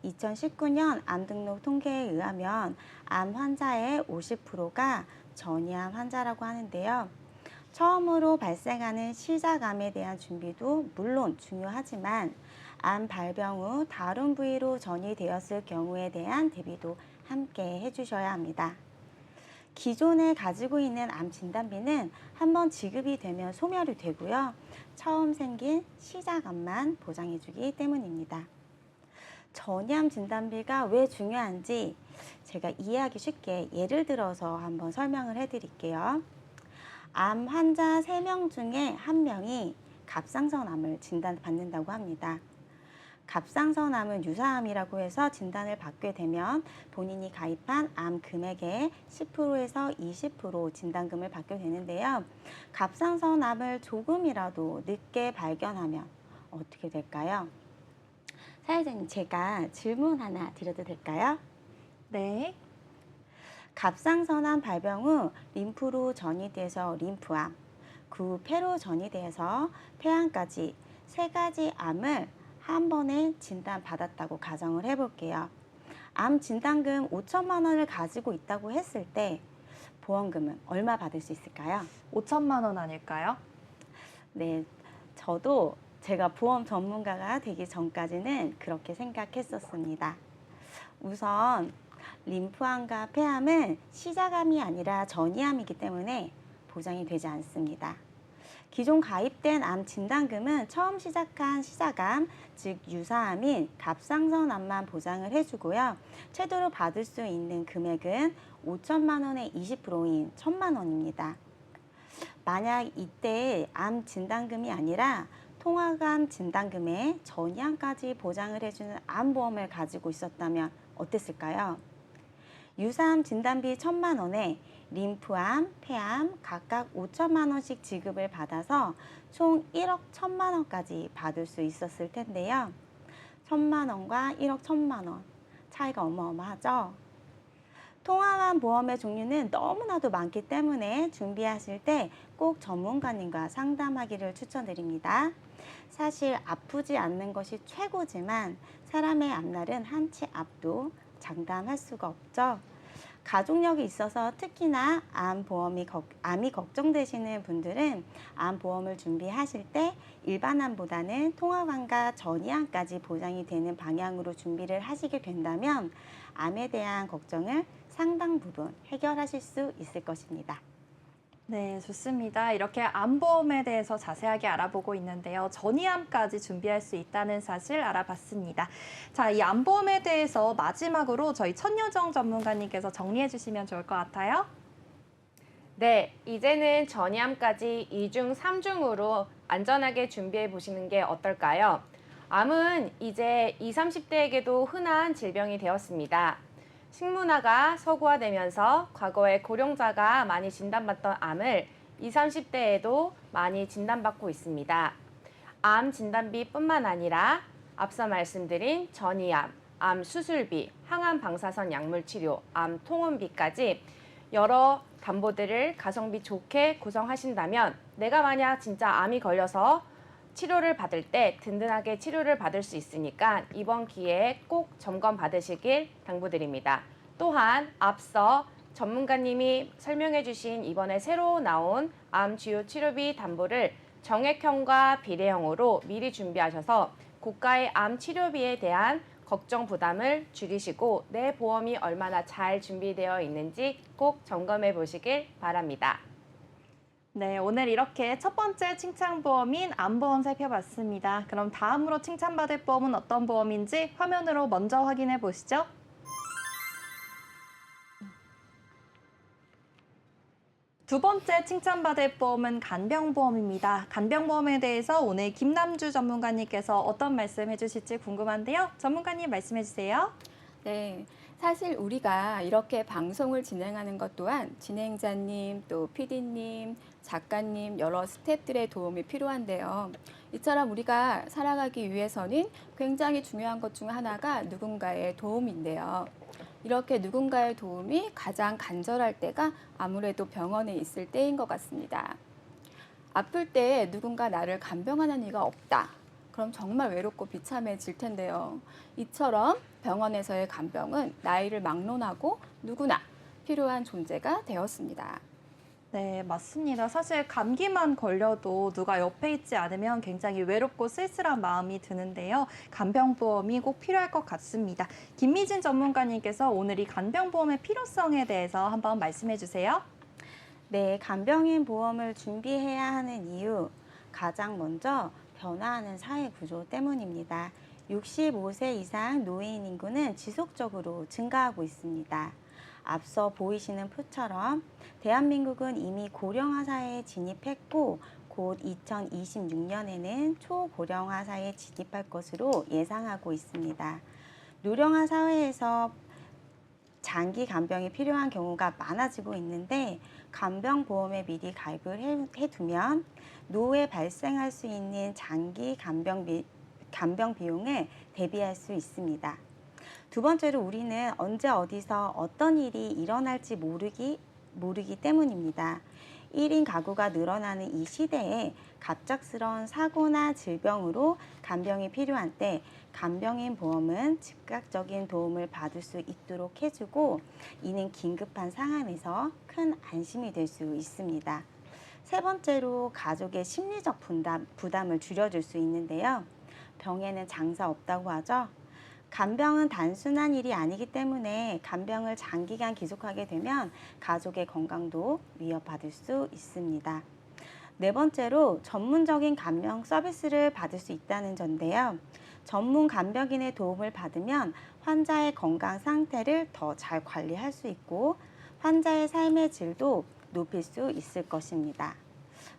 2019년 암 등록 통계에 의하면 암 환자의 50%가 전이암 환자라고 하는데요. 처음으로 발생하는 시작암에 대한 준비도 물론 중요하지만 암 발병 후 다른 부위로 전이되었을 경우에 대한 대비도 함께 해주셔야 합니다. 기존에 가지고 있는 암 진단비는 한번 지급이 되면 소멸이 되고요. 처음 생긴 시작암만 보장해주기 때문입니다. 전이암 진단비가 왜 중요한지 제가 이해하기 쉽게 예를 들어서 한번 설명을 해드릴게요. 암 환자 3명 중에 1명이 갑상선암을 진단받는다고 합니다. 갑상선암은 유사암이라고 해서 진단을 받게 되면 본인이 가입한 암 금액의 10%에서 20% 진단금을 받게 되는데요. 갑상선암을 조금이라도 늦게 발견하면 어떻게 될까요? 사회자님, 제가 질문 하나 드려도 될까요? 네. 갑상선암 발병 후 림프로 전이돼서 림프암, 그 후 폐로 전이돼서 폐암까지 3가지 암을 한 번에 진단받았다고 가정을 해볼게요. 암 진단금 5천만 원을 가지고 있다고 했을 때 보험금은 얼마 받을 수 있을까요? 5천만 원 아닐까요? 네, 저도 제가 보험 전문가가 되기 전까지는 그렇게 생각했었습니다. 우선 림프암과 폐암은 시작암이 아니라 전이암이기 때문에 보장이 되지 않습니다. 기존 가입된 암 진단금은 처음 시작한 시작암, 즉 유사암인 갑상선암만 보장을 해주고요. 최대로 받을 수 있는 금액은 5천만 원의 20%인 1천만 원입니다. 만약 이때 암 진단금이 아니라 통합암 진단금에 전이암까지 보장을 해주는 암보험을 가지고 있었다면 어땠을까요? 유사암 진단비 1천만 원에 림프암, 폐암 각각 5천만 원씩 지급을 받아서 총 1억 1천만 원까지 받을 수 있었을 텐데요. 1천만 원과 1억 1천만 원 차이가 어마어마하죠? 통합암 보험의 종류는 너무나도 많기 때문에 준비하실 때 꼭 전문가님과 상담하기를 추천드립니다. 사실 아프지 않는 것이 최고지만 사람의 앞날은 한 치 앞도 장담할 수가 없죠. 가족력이 있어서 특히나 암이 걱정되시는 분들은 암보험을 준비하실 때 일반암보다는 통합암과 전이암까지 보장이 되는 방향으로 준비를 하시게 된다면 암에 대한 걱정을 상당 부분 해결하실 수 있을 것입니다. 네, 좋습니다. 이렇게 암보험에 대해서 자세하게 알아보고 있는데요. 전이암까지 준비할 수 있다는 사실 알아봤습니다. 자, 이 암보험에 대해서 마지막으로 저희 천여정 전문가님께서 정리해 주시면 좋을 것 같아요. 네, 이제는 전이암까지 2중, 3중으로 안전하게 준비해 보시는 게 어떨까요? 암은 이제 20, 30대에게도 흔한 질병이 되었습니다. 식문화가 서구화되면서 과거에 고령자가 많이 진단받던 암을 20, 30대에도 많이 진단받고 있습니다. 암 진단비뿐만 아니라 앞서 말씀드린 전이암, 암 수술비, 항암 방사선 약물 치료, 암 통원비까지 여러 담보들을 가성비 좋게 구성하신다면 내가 만약 진짜 암이 걸려서 치료를 받을 때 든든하게 치료를 받을 수 있으니까 이번 기회에 꼭 점검 받으시길 당부드립니다. 또한 앞서 전문가님이 설명해 주신 이번에 새로 나온 암 주요 치료비 담보를 정액형과 비례형으로 미리 준비하셔서 고가의 암 치료비에 대한 걱정 부담을 줄이시고 내 보험이 얼마나 잘 준비되어 있는지 꼭 점검해 보시길 바랍니다. 네, 오늘 이렇게 첫 번째 칭찬보험인 암보험 살펴봤습니다. 그럼 다음으로 칭찬받을 보험은 어떤 보험인지 화면으로 먼저 확인해 보시죠. 두 번째 칭찬받을 보험은 간병보험입니다. 간병보험에 대해서 오늘 김남주 전문가님께서 어떤 말씀 해주실지 궁금한데요. 전문가님 말씀해 주세요. 네, 사실 우리가 이렇게 방송을 진행하는 것 또한 진행자님, 또 PD님, 작가님, 여러 스태프들의 도움이 필요한데요. 이처럼 우리가 살아가기 위해서는 굉장히 중요한 것 중 하나가 누군가의 도움인데요. 이렇게 누군가의 도움이 가장 간절할 때가 아무래도 병원에 있을 때인 것 같습니다. 아플 때 누군가 나를 간병하는 이가 없다. 그럼 정말 외롭고 비참해질 텐데요. 이처럼 병원에서의 간병은 나이를 막론하고 누구나 필요한 존재가 되었습니다. 네, 맞습니다. 사실 감기만 걸려도 누가 옆에 있지 않으면 굉장히 외롭고 쓸쓸한 마음이 드는데요. 간병보험이 꼭 필요할 것 같습니다. 김미진 전문가님께서 오늘 이 간병보험의 필요성에 대해서 한번 말씀해 주세요. 네, 간병인 보험을 준비해야 하는 이유, 가장 먼저 변화하는 사회 구조 때문입니다. 65세 이상 노인 인구는 지속적으로 증가하고 있습니다. 앞서 보이시는 표처럼 대한민국은 이미 고령화 사회에 진입했고 곧 2026년에는 초고령화 사회에 진입할 것으로 예상하고 있습니다. 노령화 사회에서 장기 간병이 필요한 경우가 많아지고 있는데 간병보험에 미리 가입을 해두면 노후에 발생할 수 있는 장기 간병 비용을 대비할 수 있습니다. 두 번째로 우리는 언제 어디서 어떤 일이 일어날지 모르기 때문입니다. 1인 가구가 늘어나는 이 시대에 갑작스러운 사고나 질병으로 간병이 필요한 때 간병인 보험은 즉각적인 도움을 받을 수 있도록 해주고 이는 긴급한 상황에서 큰 안심이 될 수 있습니다. 세 번째로 가족의 심리적 부담을 줄여줄 수 있는데요. 병에는 장사 없다고 하죠. 간병은 단순한 일이 아니기 때문에 간병을 장기간 계속하게 되면 가족의 건강도 위협받을 수 있습니다. 네 번째로 전문적인 간병 서비스를 받을 수 있다는 점인데요. 전문 간병인의 도움을 받으면 환자의 건강 상태를 더 잘 관리할 수 있고 환자의 삶의 질도 높일 수 있을 것입니다.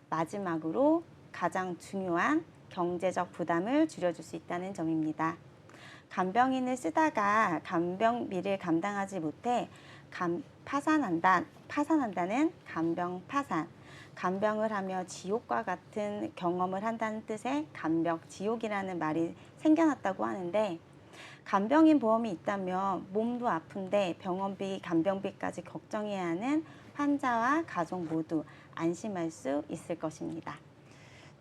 마지막으로 가장 중요한 경제적 부담을 줄여줄 수 있다는 점입니다. 간병인을 쓰다가 간병비를 감당하지 못해 파산한다는 간병 파산, 간병을 하며 지옥과 같은 경험을 한다는 뜻의 간병지옥이라는 말이 생겨났다고 하는데 간병인 보험이 있다면 몸도 아픈데 병원비, 간병비까지 걱정해야 하는 환자와 가족 모두 안심할 수 있을 것입니다.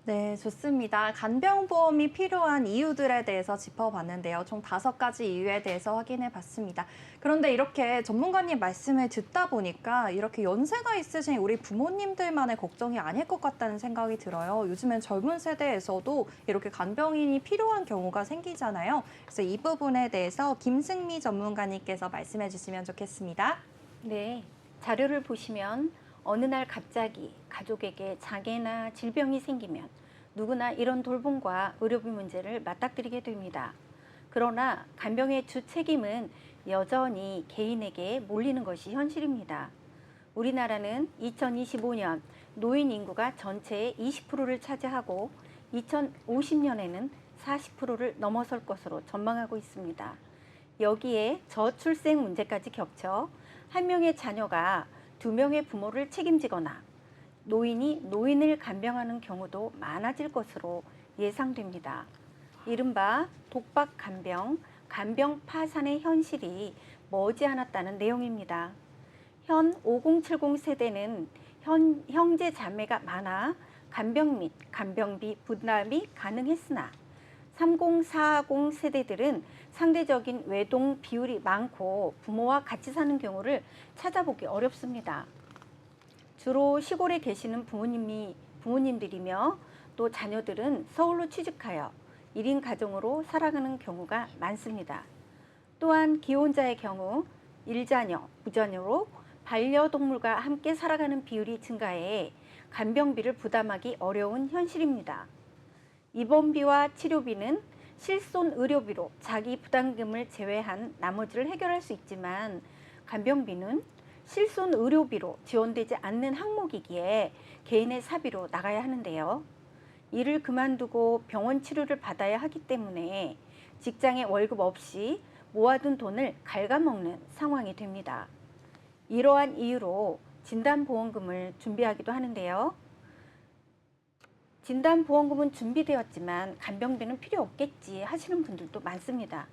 네, 좋습니다. 간병보험이 필요한 이유들에 대해서 짚어봤는데요. 총 5가지 이유에 대해서 확인해 봤습니다. 그런데 이렇게 전문가님 말씀을 듣다 보니까 이렇게 연세가 있으신 우리 부모님들만의 걱정이 아닐 것 같다는 생각이 들어요. 요즘엔 젊은 세대에서도 이렇게 간병인이 필요한 경우가 생기잖아요. 그래서 이 부분에 대해서 김승미 전문가님께서 말씀해 주시면 좋겠습니다. 네, 자료를 보시면 어느 날 갑자기 가족에게 장애나 질병이 생기면 누구나 이런 돌봄과 의료비 문제를 맞닥뜨리게 됩니다. 그러나 간병의 주 책임은 여전히 개인에게 몰리는 것이 현실입니다. 우리나라는 2025년 노인 인구가 전체의 20%를 차지하고 2050년에는 40%를 넘어설 것으로 전망하고 있습니다. 여기에 저출생 문제까지 겹쳐 한 명의 자녀가 2명의 부모를 책임지거나 노인이 노인을 간병하는 경우도 많아질 것으로 예상됩니다. 이른바 독박 간병, 간병 파산의 현실이 머지않았다는 내용입니다. 현 5070 세대는 형제 자매가 많아 간병 및 간병비 분담이 가능했으나 3040 세대들은 상대적인 외동 비율이 많고 부모와 같이 사는 경우를 찾아보기 어렵습니다. 주로 시골에 계시는 부모님들이며 또 자녀들은 서울로 취직하여 1인 가정으로 살아가는 경우가 많습니다. 또한 기혼자의 경우 1자녀, 무자녀로 반려동물과 함께 살아가는 비율이 증가해 간병비를 부담하기 어려운 현실입니다. 입원비와 치료비는 실손 의료비로 자기 부담금을 제외한 나머지를 해결할 수 있지만 간병비는 실손 의료비로 지원되지 않는 항목이기에 개인의 사비로 나가야 하는데요. 일을 그만두고 병원 치료를 받아야 하기 때문에 직장에 월급 없이 모아둔 돈을 갉아먹는 상황이 됩니다. 이러한 이유로 진단보험금을 준비하기도 하는데요. 진단보험금은 준비되었지만 간병비는 필요 없겠지 하시는 분들도 많습니다.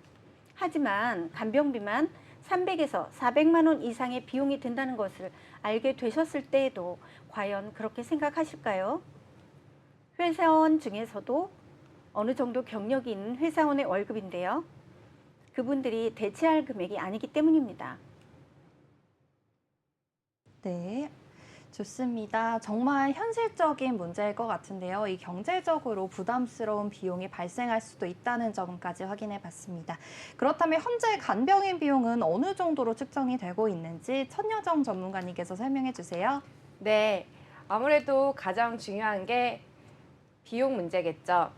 하지만 간병비만 300에서 400만 원 이상의 비용이 든다는 것을 알게 되셨을 때에도 과연 그렇게 생각하실까요? 회사원 중에서도 어느 정도 경력이 있는 회사원의 월급인데요. 그분들이 대체할 금액이 아니기 때문입니다. 네, 좋습니다. 정말 현실적인 문제일 것 같은데요. 이 경제적으로 부담스러운 비용이 발생할 수도 있다는 점까지 확인해 봤습니다. 그렇다면 현재 간병인 비용은 어느 정도로 측정이 되고 있는지 천여정 전문가님께서 설명해 주세요. 네, 아무래도 가장 중요한 게 비용 문제겠죠.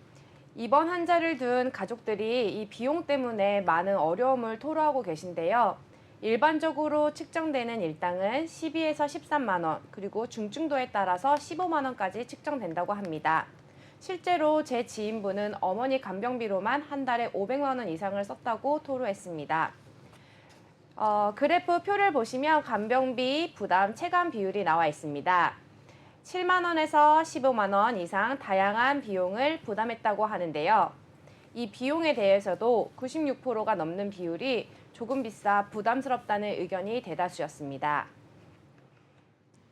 입원 환자를 둔 가족들이 이 비용 때문에 많은 어려움을 토로하고 계신데요. 일반적으로 측정되는 일당은 12에서 13만 원, 그리고 중증도에 따라서 15만 원까지 측정된다고 합니다. 실제로 제 지인분은 어머니 간병비로만 한 달에 500만 원 이상을 썼다고 토로했습니다. 그래프 표를 보시면 간병비 부담 체감 비율이 나와 있습니다. 7만 원에서 15만 원 이상 다양한 비용을 부담했다고 하는데요. 이 비용에 대해서도 96%가 넘는 비율이 조금 비싸 부담스럽다는 의견이 대다수였습니다.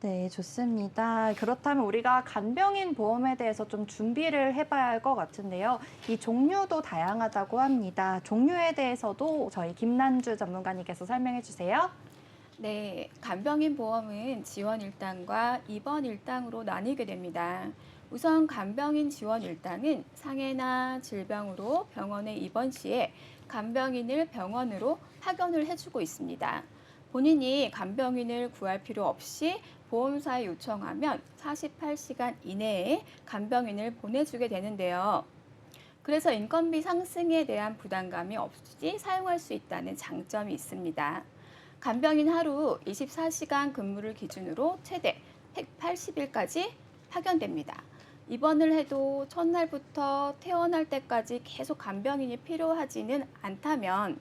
네, 좋습니다. 그렇다면 우리가 간병인 보험에 대해서 좀 준비를 해봐야 할 것 같은데요. 이 종류도 다양하다고 합니다. 종류에 대해서도 저희 김난주 전문가님께서 설명해 주세요. 네, 간병인 보험은 지원 일당과 입원 일당으로 나뉘게 됩니다. 우선 간병인 지원 일당은 상해나 질병으로 병원에 입원 시에 간병인을 병원으로 파견을 해주고 있습니다. 본인이 간병인을 구할 필요 없이 보험사에 요청하면 48시간 이내에 간병인을 보내주게 되는데요. 그래서 인건비 상승에 대한 부담감이 없이 사용할 수 있다는 장점이 있습니다. 간병인 하루 24시간 근무를 기준으로 최대 180일까지 파견됩니다. 입원을 해도 첫날부터 퇴원할 때까지 계속 간병인이 필요하지는 않다면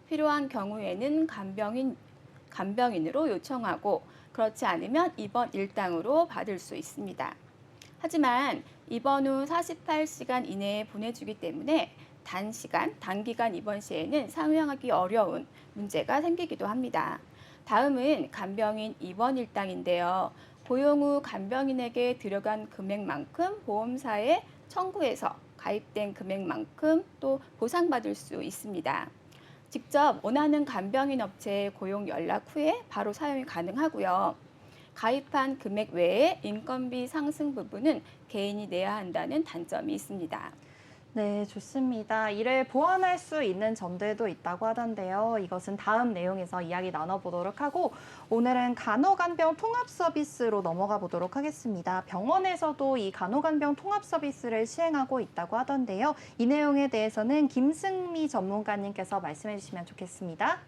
필요한 경우에는 간병인으로 요청하고 그렇지 않으면 입원 일당으로 받을 수 있습니다. 하지만 입원 후 48시간 이내에 보내주기 때문에 단기간 입원 시에는 상응하기 어려운 문제가 생기기도 합니다. 다음은 간병인 입원 일당인데요. 고용 후 간병인에게 들어간 금액만큼 보험사에 청구해서 가입된 금액만큼 또 보상받을 수 있습니다. 직접 원하는 간병인 업체에 고용 연락 후에 바로 사용이 가능하고요. 가입한 금액 외에 인건비 상승 부분은 개인이 내야 한다는 단점이 있습니다. 네, 좋습니다. 이를 보완할 수 있는 점들도 있다고 하던데요. 이것은 다음 내용에서 이야기 나눠보도록 하고 오늘은 간호간병 통합 서비스로 넘어가 보도록 하겠습니다. 병원에서도 이 간호간병 통합 서비스를 시행하고 있다고 하던데요. 이 내용에 대해서는 김승미 전문가님께서 말씀해 주시면 좋겠습니다.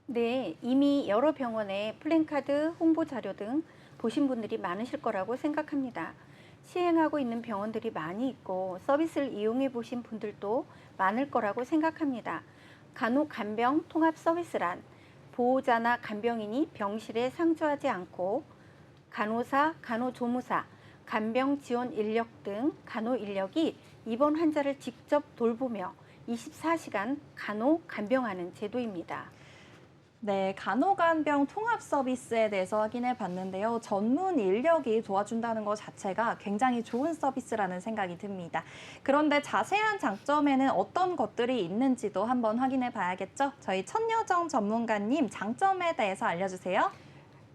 네, 이미 여러 병원의 플랜카드, 홍보 자료 등 보신 분들이 많으실 거라고 생각합니다. 시행하고 있는 병원들이 많이 있고 서비스를 이용해 보신 분들도 많을 거라고 생각합니다. 간호간병 통합 서비스란 보호자나 간병인이 병실에 상주하지 않고 간호사, 간호조무사, 간병 지원 인력 등 간호 인력이 입원 환자를 직접 돌보며 24시간 간호간병하는 제도입니다. 네, 간호간병 통합 서비스에 대해서 확인해 봤는데요. 전문 인력이 도와준다는 것 자체가 굉장히 좋은 서비스라는 생각이 듭니다. 그런데 자세한 장점에는 어떤 것들이 있는지도 한번 확인해 봐야겠죠? 저희 천여정 전문가님 장점에 대해서 알려주세요.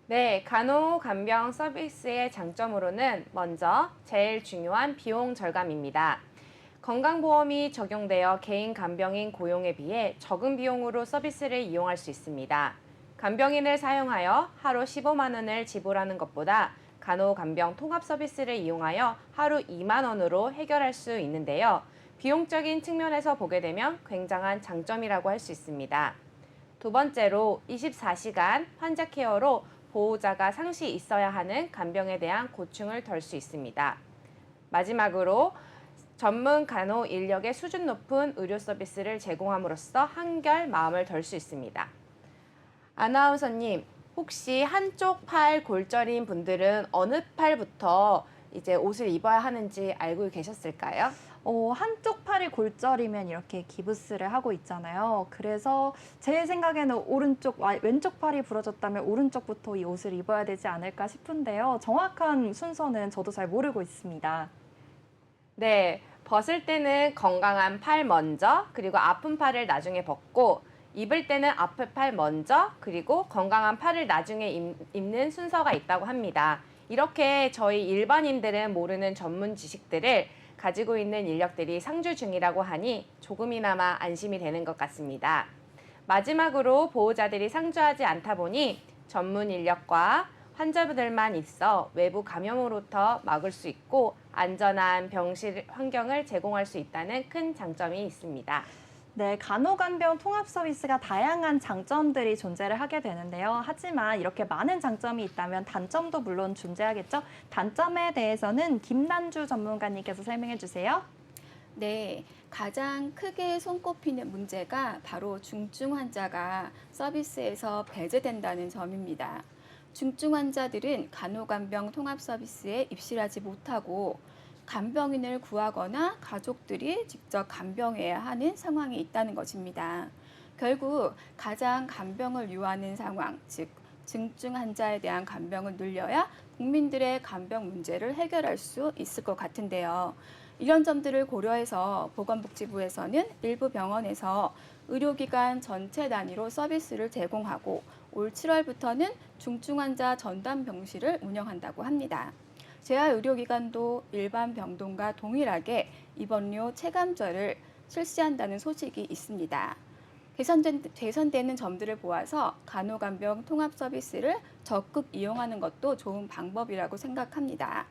네, 간호간병 서비스의 장점으로는 먼저 제일 중요한 비용 절감입니다. 건강보험이 적용되어 개인 간병인 고용에 비해 적은 비용으로 서비스를 이용할 수 있습니다. 간병인을 사용하여 하루 15만 원을 지불하는 것보다 간호간병 통합 서비스를 이용하여 하루 2만 원으로 해결할 수 있는데요. 비용적인 측면에서 보게 되면 굉장한 장점이라고 할 수 있습니다. 두 번째로 24시간 환자 케어로 보호자가 상시 있어야 하는 간병에 대한 고충을 덜 수 있습니다. 마지막으로 전문 간호 인력의 수준 높은 의료 서비스를 제공함으로써 한결 마음을 덜 수 있습니다. 아나운서님, 혹시 한쪽 팔 골절인 분들은 어느 팔부터 이제 옷을 입어야 하는지 알고 계셨을까요? 한쪽 팔이 골절이면 이렇게 기부스를 하고 있잖아요. 그래서 제 생각에는 왼쪽 팔이 부러졌다면 오른쪽부터 이 옷을 입어야 되지 않을까 싶은데요. 정확한 순서는 저도 잘 모르고 있습니다. 네, 벗을 때는 건강한 팔 먼저, 그리고 아픈 팔을 나중에 벗고, 입을 때는 아픈 팔 먼저, 그리고 건강한 팔을 나중에 입는 순서가 있다고 합니다. 이렇게 저희 일반인들은 모르는 전문 지식들을 가지고 있는 인력들이 상주 중이라고 하니 조금이나마 안심이 되는 것 같습니다. 마지막으로 보호자들이 상주하지 않다 보니 전문 인력과 환자들만 있어 외부 감염으로부터 막을 수 있고 안전한 병실 환경을 제공할 수 있다는 큰 장점이 있습니다. 네, 간호간병 통합 서비스가 다양한 장점들이 존재를 하게 되는데요. 하지만 이렇게 많은 장점이 있다면 단점도 물론 존재하겠죠. 단점에 대해서는 김난주 전문가님께서 설명해 주세요. 네, 가장 크게 손꼽히는 문제가 바로 중증 환자가 서비스에서 배제된다는 점입니다. 중증 환자들은 간호간병 통합 서비스에 입실하지 못하고 간병인을 구하거나 가족들이 직접 간병해야 하는 상황이 있다는 것입니다. 결국 가장 간병을 요하는 상황, 즉 중증 환자에 대한 간병을 늘려야 국민들의 간병 문제를 해결할 수 있을 것 같은데요. 이런 점들을 고려해서 보건복지부에서는 일부 병원에서 의료기관 전체 단위로 서비스를 제공하고 올 7월부터는 중증 환자 전담 병실을 운영한다고 합니다. 재활의료기관도 일반 병동과 동일하게 입원료 체감제를 실시한다는 소식이 있습니다. 개선되는 점들을 보아서 간호간병 통합 서비스를 적극 이용하는 것도 좋은 방법이라고 생각합니다.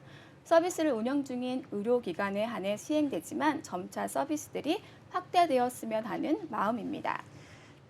서비스를 운영 중인 의료기관에 한해 시행되지만 점차 서비스들이 확대되었으면 하는 마음입니다.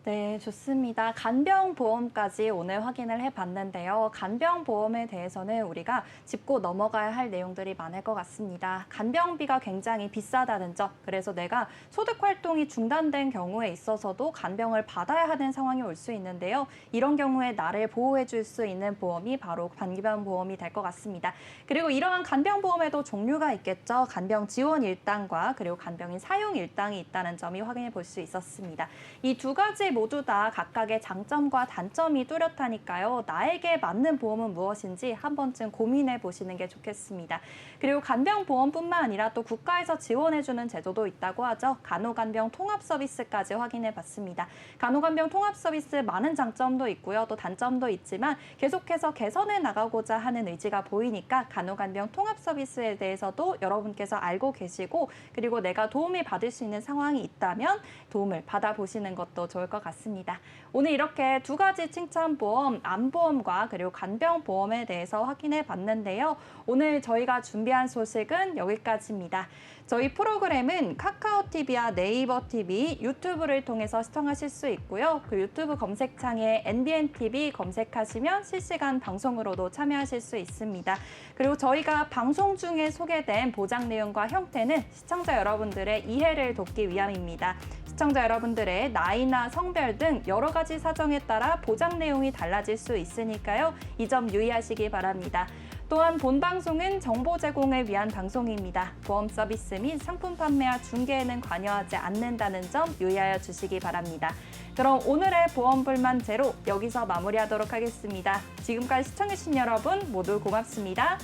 네, 좋습니다. 간병보험까지 오늘 확인을 해봤는데요. 간병보험에 대해서는 우리가 짚고 넘어가야 할 내용들이 많을 것 같습니다. 간병비가 굉장히 비싸다는 점, 그래서 내가 소득활동이 중단된 경우에 있어서도 간병을 받아야 하는 상황이 올 수 있는데요. 이런 경우에 나를 보호해 줄 수 있는 보험이 바로 간병보험이 될 것 같습니다. 그리고 이러한 간병보험에도 종류가 있겠죠. 간병 지원 일당과 그리고 간병인 사용 일당이 있다는 점이 확인해 볼 수 있었습니다. 이 두 가지 모두 다 각각의 장점과 단점이 뚜렷하니까요. 나에게 맞는 보험은 무엇인지 한 번쯤 고민해 보시는 게 좋겠습니다. 그리고 간병보험뿐만 아니라 또 국가에서 지원해주는 제도도 있다고 하죠. 간호간병 통합 서비스까지 확인해 봤습니다. 간호간병 통합 서비스 많은 장점도 있고요. 또 단점도 있지만 계속해서 개선해 나가고자 하는 의지가 보이니까 간호간병 통합 서비스에 대해서도 여러분께서 알고 계시고 그리고 내가 도움을 받을 수 있는 상황이 있다면 도움을 받아보시는 것도 좋을 것 같습니다. 오늘 이렇게 두 가지 칭찬보험, 암보험과 그리고 간병보험에 대해서 확인해 봤는데요. 오늘 저희가 준비한 소식은 여기까지입니다. 저희 프로그램은 카카오TV와 네이버TV, 유튜브를 통해서 시청하실 수 있고요. 그 유튜브 검색창에 NBNTV 검색하시면 실시간 방송으로도 참여하실 수 있습니다. 그리고 저희가 방송 중에 소개된 보장 내용과 형태는 시청자 여러분들의 이해를 돕기 위함입니다. 시청자 여러분들의 나이나 성별 등 여러 가지 사정에 따라 보장 내용이 달라질 수 있으니까요. 이 점 유의하시기 바랍니다. 또한 본 방송은 정보 제공을 위한 방송입니다. 보험 서비스 및 상품 판매와 중개에는 관여하지 않는다는 점 유의하여 주시기 바랍니다. 그럼 오늘의 보험 불만 제로 여기서 마무리하도록 하겠습니다. 지금까지 시청해주신 여러분 모두 고맙습니다.